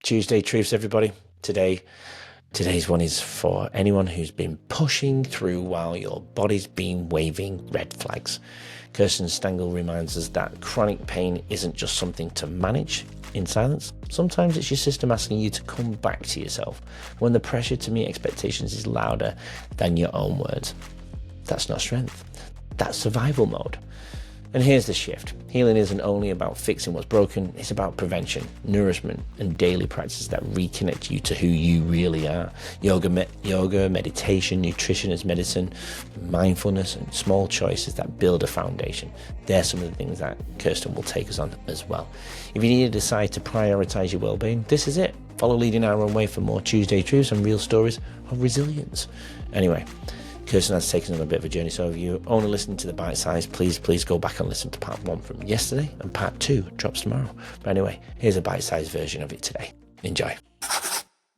Tuesday Truths, everybody. Today's one is for anyone who's been pushing through while your body's been waving red flags. Kersten Stengel reminds us that chronic pain isn't just something to manage in silence. Sometimes it's your system asking you to come back to yourself when the pressure to meet expectations is louder than your own words. That's not strength. That's survival mode. And here's the shift. Healing isn't only about fixing what's broken, it's about prevention, nourishment, and daily practices that reconnect you to who you really are. Yoga, meditation, nutrition as medicine, mindfulness, and small choices that build a foundation. They're some of the things that Kersten will take us on as well. If you need to decide to prioritize your well-being, this is it. Follow Leading Our Own Way for more Tuesday Truths and real stories of resilience. Anyway, Kersten has taken on a bit of a journey, so if you only listen to the bite size, please go back and listen to part 1 from yesterday, and part 2 drops tomorrow. But anyway, here's a bite-sized version of it today. Enjoy.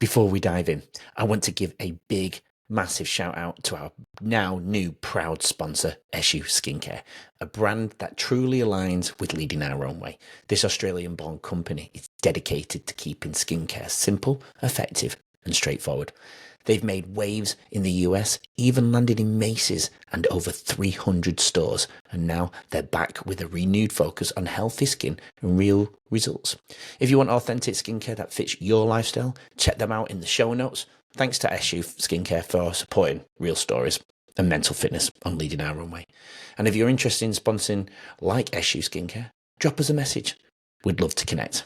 Before we dive in, I want to give a big, massive shout out to our now new proud sponsor, Eshu Skincare, a brand that truly aligns with Leading Our Own Way. This Australian-born company is dedicated to keeping skincare simple, effective, and straightforward. They've made waves in the US, even landed in Macy's and over 300 stores. And now they're back with a renewed focus on healthy skin and real results. If you want authentic skincare that fits your lifestyle, check them out in the show notes. Thanks to Eshu Skincare for supporting real stories and mental fitness on Leading Our Own Way. And if you're interested in sponsoring like Eshu Skincare, drop us a message. We'd love to connect.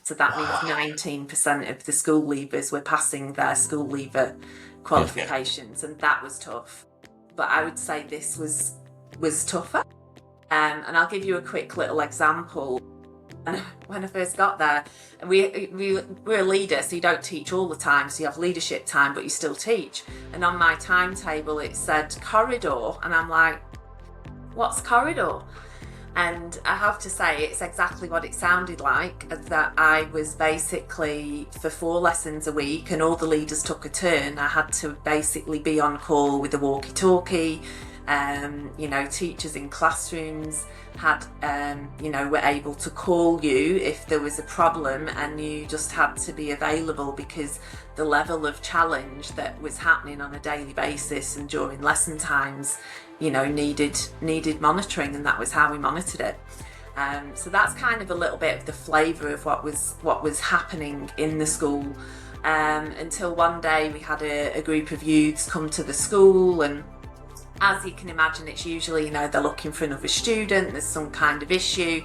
So that means 19% of the school leavers were passing their school leaver qualifications, and that was tough. But I would say this was tougher. And I'll give you a quick little example. And when I first got there, and we're a leader, so you don't teach all the time, so you have leadership time, but you still teach. And on my timetable, it said corridor, and I'm like, what's corridor? And I have to say, it's exactly what it sounded like, that I was basically, for 4 lessons a week, and all the leaders took a turn, I had to basically be on call with a walkie-talkie. Teachers in classrooms had, were able to call you if there was a problem, and you just had to be available because the level of challenge that was happening on a daily basis and during lesson times, needed monitoring, and that was how we monitored it. So that's kind of a little bit of the flavour of what was happening in the school, until one day we had a group of youths come to the school, and as you can imagine, it's usually, they're looking for another student, there's some kind of issue.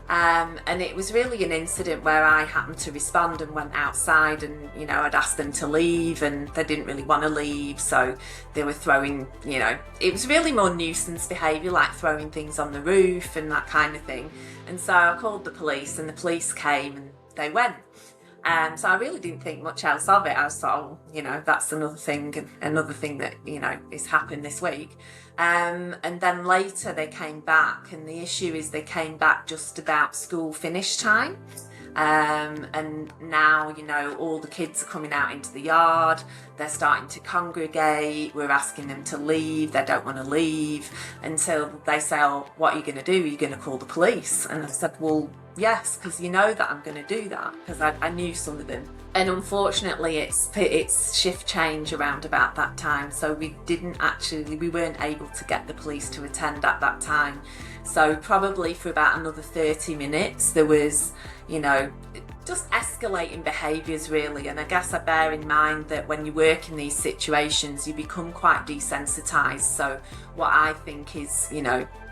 And it was really an incident where I happened to respond and went outside, and, I'd asked them to leave and they didn't really want to leave. So they were throwing, it was really more nuisance behaviour, like throwing things on the roof and that kind of thing. And so I called the police, and the police came and they went. So I really didn't think much else of it. I was sort of, that's another thing that, has happened this week. And then later they came back, and the issue is they came back just about school finish time. And now, all the kids are coming out into the yard, they're starting to congregate, we're asking them to leave, they don't want to leave, until they say, oh, what are you going to do? Are you going to call the police? And I said, well, yes, because that I'm going to do that, because I knew some of them. And unfortunately, it's shift change around about that time, so we weren't able to get the police to attend at that time. So probably for about another 30 minutes, there was, just escalating behaviours really. And I guess I bear in mind that when you work in these situations, you become quite desensitised. So what I think is,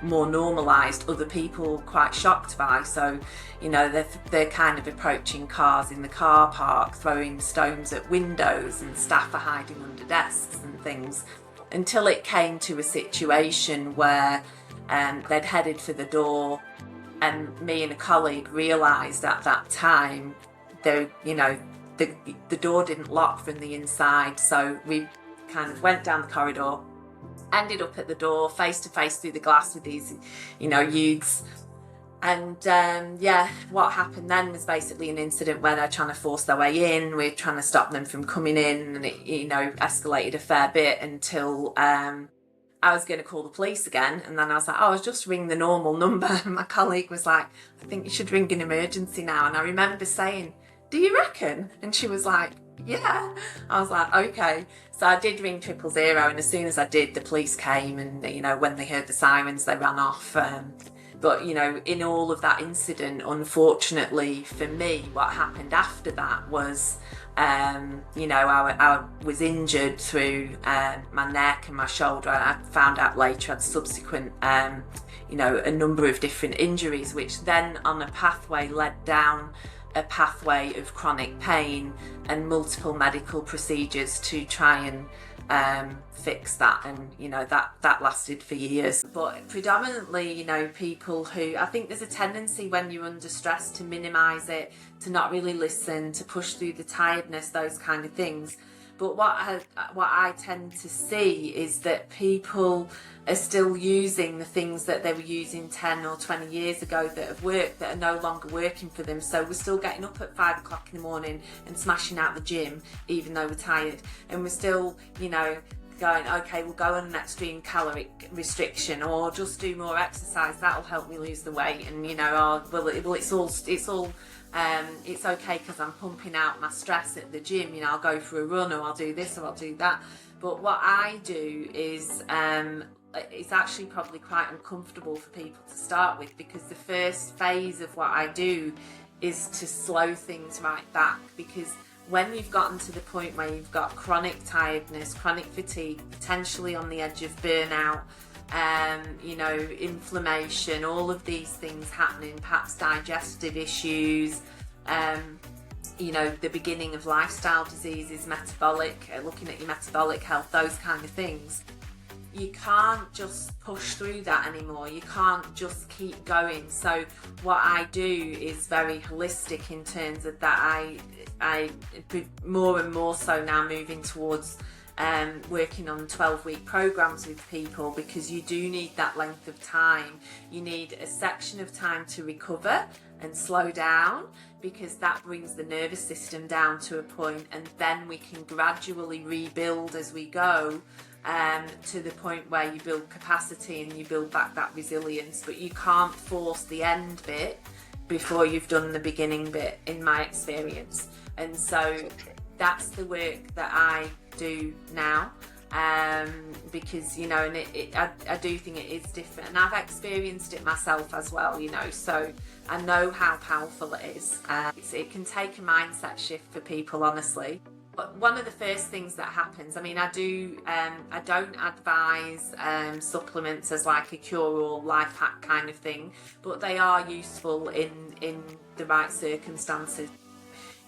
more normalised, other people quite shocked by. So, they're kind of approaching cars in the car park, throwing stones at windows, and staff are hiding under desks and things, until it came to a situation where they'd headed for the door, and me and a colleague realised at that time the door didn't lock from the inside. So we kind of went down the corridor, ended up at the door, face to face through the glass with these, youths. And what happened then was basically an incident where they're trying to force their way in. We're trying to stop them from coming in, and it, escalated a fair bit until I was going to call the police again. And then I was like, oh, I'll just ring the normal number. And my colleague was like, I think you should ring an emergency now. And I remember saying, do you reckon? And she was like, yeah. I was like, okay. So I did ring 000, and as soon as I did, the police came, and, you know, when they heard the sirens, they ran off. But, you know, in all of that incident, unfortunately for me, what happened after that was, you know, I was injured through my neck and my shoulder. I found out later I had subsequent, you know, a number of different injuries, which then on a pathway led down a pathway of chronic pain and multiple medical procedures to try and fix that, and you know that lasted for years. But predominantly, you know, people who, I think there's a tendency when you're under stress to minimize it, to not really listen, to push through the tiredness, those kind of things. But what I tend to see is that people are still using the things that they were using 10 or 20 years ago that have worked, that are no longer working for them. So we're still getting up at 5 o'clock in the morning and smashing out the gym, even though we're tired. And we're still, you know, going, okay, we'll go on an extreme caloric restriction, or just do more exercise, that'll help me lose the weight. And, you know, it's okay because I'm pumping out my stress at the gym, you know, I'll go for a run, or I'll do this, or I'll do that. But what I do is, it's actually probably quite uncomfortable for people to start with, because the first phase of what I do is to slow things right back. Because when you've gotten to the point where you've got chronic tiredness, chronic fatigue, potentially on the edge of burnout, you know, inflammation, all of these things happening, perhaps digestive issues, you know, the beginning of lifestyle diseases, metabolic, looking at your metabolic health, those kind of things. You can't just push through that anymore. You can't just keep going. So what I do is very holistic in terms of that. I more and more so now moving towards working on 12-week programs with people, because you do need that length of time. You need a section of time to recover and slow down, because that brings the nervous system down to a point, and then we can gradually rebuild as we go, to the point where you build capacity and you build back that resilience. But you can't force the end bit before you've done the beginning bit, in my experience. And so that's the work that I do now, because, you know, and I do think it is different, and I've experienced it myself as well, you know, so I know how powerful it is. It can take a mindset shift for people, honestly. But one of the first things that happens, I mean, I don't advise supplements as like a cure-all life hack kind of thing, but they are useful in the right circumstances.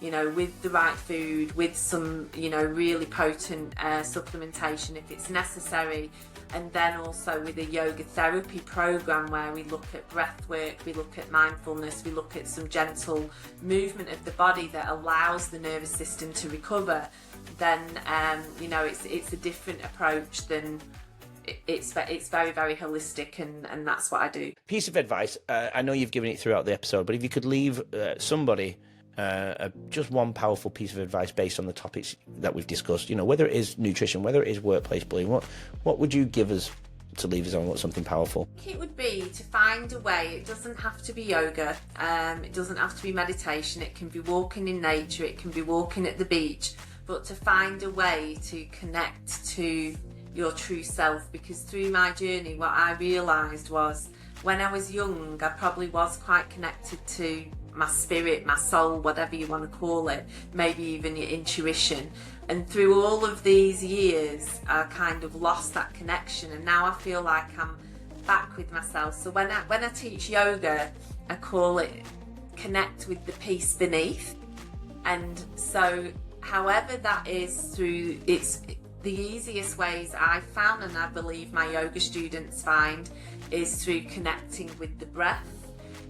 You know, with the right food, with some, you know, really potent supplementation if it's necessary, and then also with a yoga therapy program where we look at breath work, we look at mindfulness, we look at some gentle movement of the body that allows the nervous system to recover. Then, you know, it's a different approach than. It's very, very holistic, and that's what I do. Piece of advice, I know you've given it throughout the episode, but if you could leave somebody just one powerful piece of advice based on the topics that we've discussed, you know, whether it is nutrition, whether it is workplace bullying, what would you give us to leave us on? What's something powerful? It would be to find a way. It doesn't have to be yoga, it doesn't have to be meditation, it can be walking in nature, it can be walking at the beach, but to find a way to connect to your true self. Because through my journey, what I realised was, when I was young, I probably was quite connected to my spirit, my soul, whatever you want to call it, maybe even your intuition. And through all of these years, I kind of lost that connection, and now I feel like I'm back with myself. So when I teach yoga, I call it connect with the peace beneath. And so however that is, through, it's the easiest ways I've found, and I believe my yoga students find, is through connecting with the breath.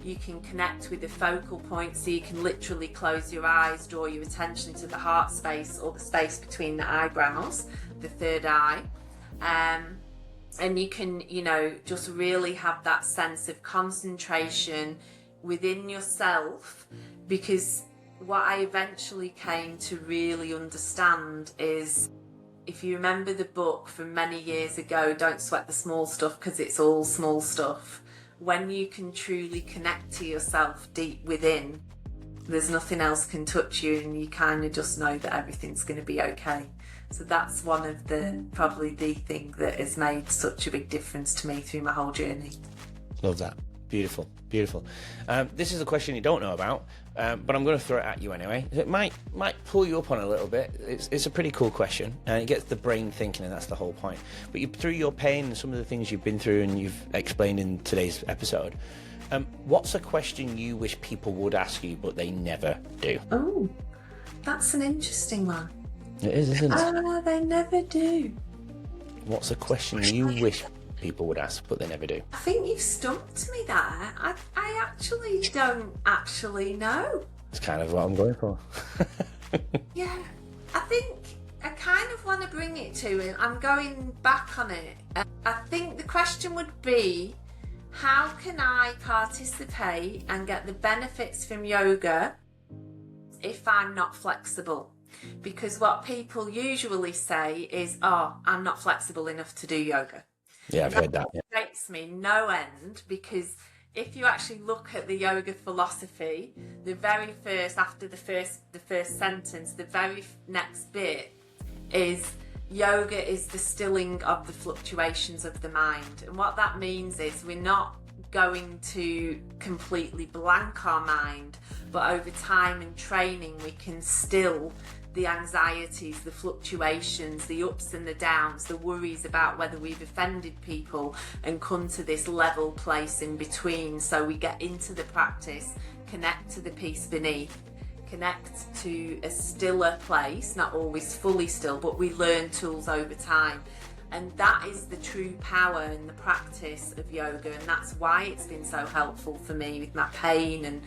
You can connect with a focal point, so you can literally close your eyes, draw your attention to the heart space, or the space between the eyebrows, the third eye, and you can, you know, just really have that sense of concentration within yourself. Because what I eventually came to really understand is, if you remember the book from many years ago, Don't Sweat the Small Stuff, because it's all small stuff. When you can truly connect to yourself deep within, there's nothing else can touch you, and you kind of just know that everything's going to be okay. So that's one of probably the thing that has made such a big difference to me through my whole journey. Love that. Beautiful, beautiful. This is a question you don't know about, but I'm going to throw it at you anyway. It might pull you up on a little bit. It's a pretty cool question, and it gets the brain thinking, and that's the whole point. But through your pain and some of the things you've been through and you've explained in today's episode, what's a question you wish people would ask you but they never do? Oh, that's an interesting one. It is, isn't it? They never do. What's a question you wish people would ask but they never do? I think you've stumped me there. I actually don't actually know. It's kind of what I'm going for. Yeah, I think I kind of want to bring it to it. I'm going back on it. I think the question would be, how can I participate and get the benefits from yoga if I'm not flexible? Because what people usually say is, oh, I'm not flexible enough to do yoga. Yeah, I've heard that. It makes me no end, because if you actually look at the yoga philosophy, the very first, after the first sentence, the very next bit is, yoga is the stilling of the fluctuations of the mind. And what that means is we're not going to completely blank our mind, but over time and training we can still the anxieties, the fluctuations, the ups and the downs, the worries about whether we've offended people, and come to this level place in between. So we get into the practice, connect to the peace beneath, connect to a stiller place, not always fully still, but we learn tools over time. And that is the true power in the practice of yoga, and that's why it's been so helpful for me with my pain,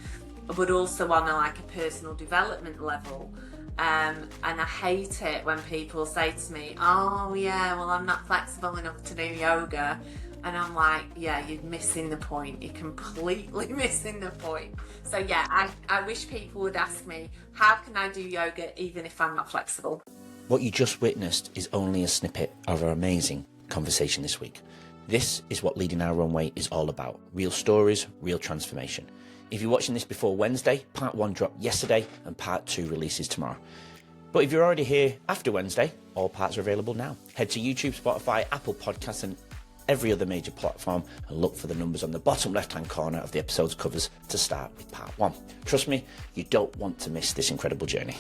but also on a personal development level. And I hate it when people say to me, oh yeah, well, I'm not flexible enough to do yoga. And I'm like, yeah, you're missing the point. You're completely missing the point. So yeah, I wish people would ask me, how can I do yoga even if I'm not flexible? What you just witnessed is only a snippet of our amazing conversation this week. This is what Leading Our Own Way is all about. Real stories, real transformation. If you're watching this before Wednesday, part 1 dropped yesterday and part 2 releases tomorrow. But if you're already here after Wednesday, all parts are available now. Head to YouTube, Spotify, Apple Podcasts and every other major platform and look for the numbers on the bottom left-hand corner of the episode's covers to start with part 1. Trust me, you don't want to miss this incredible journey.